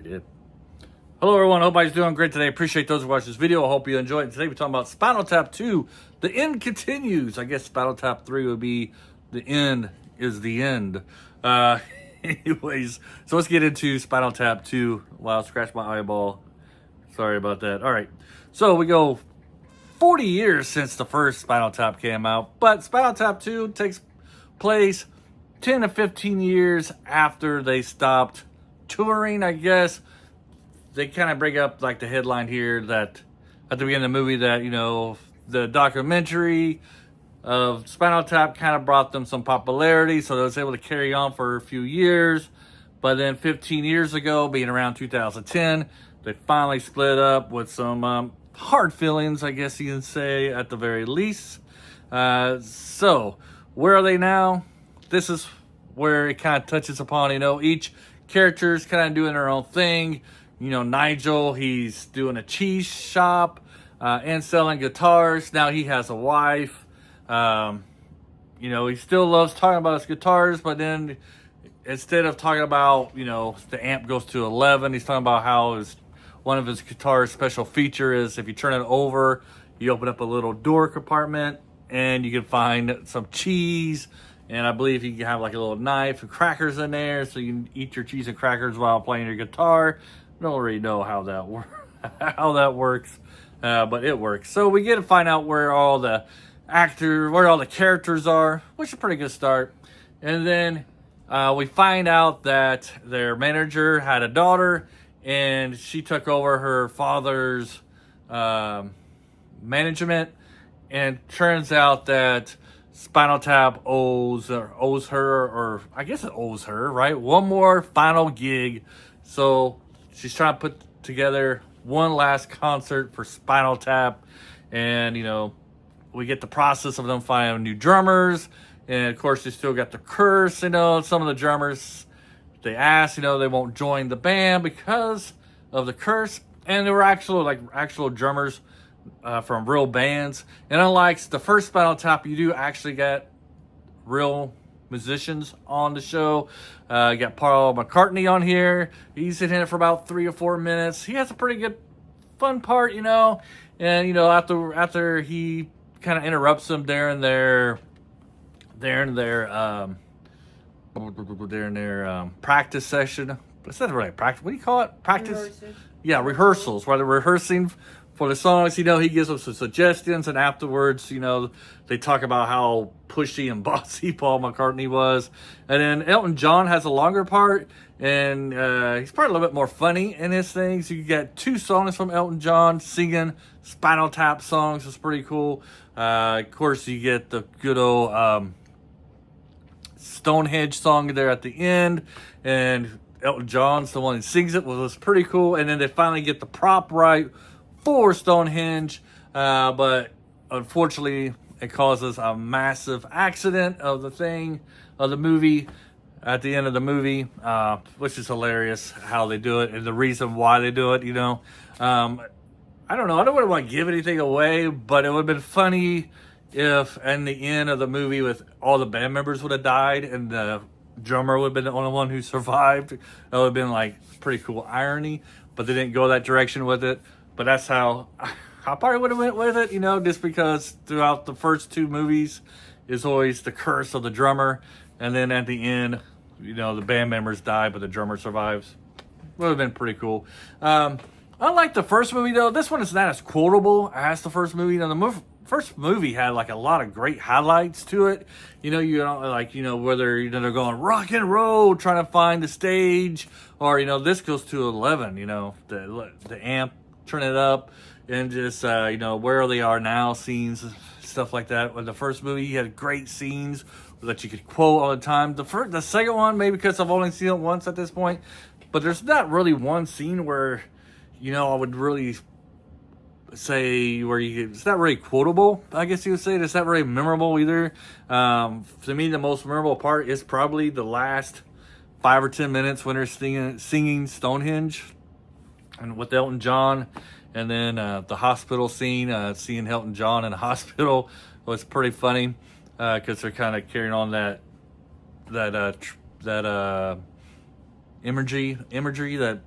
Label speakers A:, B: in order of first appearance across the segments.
A: did. Hello everyone, hope everybody's doing great today. Appreciate those who watch this video. I hope you enjoyed it. Today we're talking about Spinal Tap 2. The end continues. I guess Spinal Tap 3 would be the end is the end. Anyways, so let's get into Spinal Tap 2. Wow, scratch my eyeball. Sorry about that. All right, so we go 40 years since the first Spinal Tap came out, but Spinal Tap 2 takes place 10 to 15 years after they stopped touring, I guess. They kind of bring up like the headline here that at the beginning of the movie that, you know, the documentary of Spinal Tap kind of brought them some popularity, so they was able to carry on for a few years. But then 15 years ago, being around 2010, they finally split up with some hard feelings, I guess you can say, at the very least. So where are they now? This is where it kind of touches upon, you know, each character's kind of doing their own thing. You know, Nigel, he's doing a cheese shop and selling guitars. Now he has a wife. You know, he still loves talking about his guitars, but then instead of talking about, you know, the amp goes to 11, he's talking about how one of his guitar's special feature is if you turn it over, you open up a little door compartment and you can find some cheese. And I believe you can have like a little knife and crackers in there so you can eat your cheese and crackers while playing your guitar. Don't really know how that works, but it works. So we get to find out where all the characters are, which is a pretty good start. And then we find out that their manager had a daughter, and she took over her father's management. And turns out that Spinal Tap owes her, or I guess it owes her, right? One more final gig. So she's trying to put together one last concert for Spinal Tap. And, you know, we get the process of them finding new drummers. And, of course, they still got the curse. You know, some of the drummers, they ask, you know, they won't join the band because of the curse. And they were actual drummers from real bands. And unlike the first Spinal Tap, you do actually get real musicians on the show. You got Paul McCartney on here. He's in it for about 3 or 4 minutes. He has a pretty good fun part, you know. And, you know, after he kind of interrupts them during their practice session. It's not really practice. What do you call it? Practice? Yeah, rehearsals. While they're rehearsing for the songs, you know, he gives them some suggestions, and afterwards, you know, they talk about how pushy and bossy Paul McCartney was. And then Elton John has a longer part, and he's probably a little bit more funny in his things. You get 2 songs from Elton John singing Spinal Tap songs. It's pretty cool. Of course, you get the good old Stonehenge song there at the end, and Elton John's the one who sings it, which was pretty cool. And then they finally get the prop right for Stonehenge, but unfortunately it causes a massive accident of the movie at the end of the movie, which is hilarious how they do it and the reason why they do it, you know. I don't know, I don't really want to give anything away, but it would have been funny if in the end of the movie with all the band members would have died and the drummer would have been the only one who survived. That would have been like pretty cool irony, but they didn't go that direction with it. But that's how I probably would have went with it, you know, just because throughout the first 2 movies is always the curse of the drummer. And then at the end, you know, the band members die, but the drummer survives. Would have been pretty cool. Unlike the first movie, though, this one is not as quotable as the first movie. You know, the first movie had like a lot of great highlights to it. You know, like, you know, whether, you know, they're going rock and roll, trying to find the stage, or, you know, this goes to 11, you know, the amp, turn it up, and just, you know, where they are now, scenes, stuff like that. With the first movie, you had great scenes that you could quote all the time. The second one, maybe because I've only seen it once at this point, but there's not really one scene where, you know, I would really say it's not really quotable, I guess you would say. It's not very memorable either. To me, the most memorable part is probably the last 5 or 10 minutes when they're singing Stonehenge and with Elton John. And then the hospital scene, seeing Elton John in a hospital was pretty funny because they're kind of carrying on that imagery that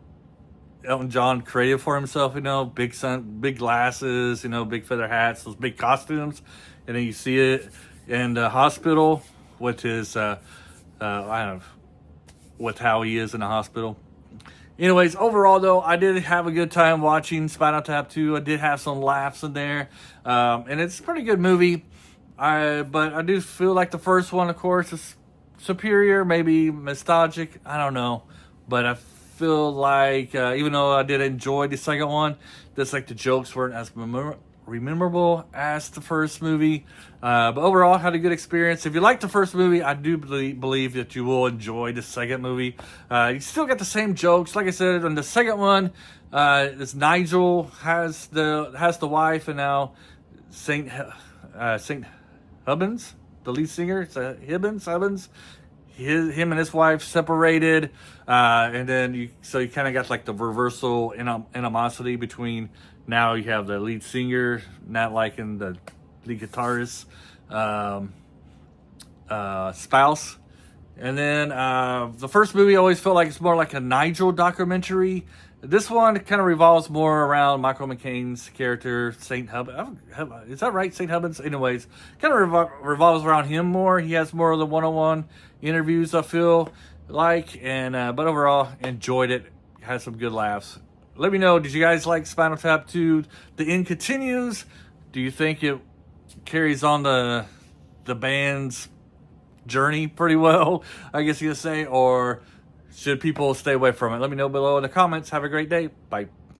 A: Elton John created for himself, big glasses, big feather hats, those big costumes. And then you see it in the hospital with his, I don't know, with how he is in the hospital. Anyways, overall though, I did have a good time watching Spinal Tap 2. I did have some laughs in there. And it's a pretty good movie. But I do feel like the first one, of course, is superior, maybe nostalgic. I don't know. But I feel like, even though I did enjoy the second one, just like the jokes weren't as memorable as the first movie. But overall, had a good experience. If you like the first movie, I do believe that you will enjoy the second movie. You still get the same jokes. Like I said, in the second one, this Nigel has the wife, and now Saint Hubbins, the lead singer, Hubbins. Him and his wife separated, and then you kind of got like the reversal animosity between. Now you have the lead singer not liking the lead guitarist spouse, and then the first movie always felt like it's more like a Nigel documentary. This one kind of revolves more around Michael McKean's character, Saint Hubbins. Is that right, Saint Hubbins? Anyways, kind of revolves around him more. He has more of the one-on-one interviews, I feel like, and but overall, enjoyed it. Had some good laughs. Let me know, did you guys like Spinal Tap 2? The end continues. Do you think it carries on the band's journey pretty well, I guess you could say, or should people stay away from it? Let me know below in the comments. Have a great day. Bye.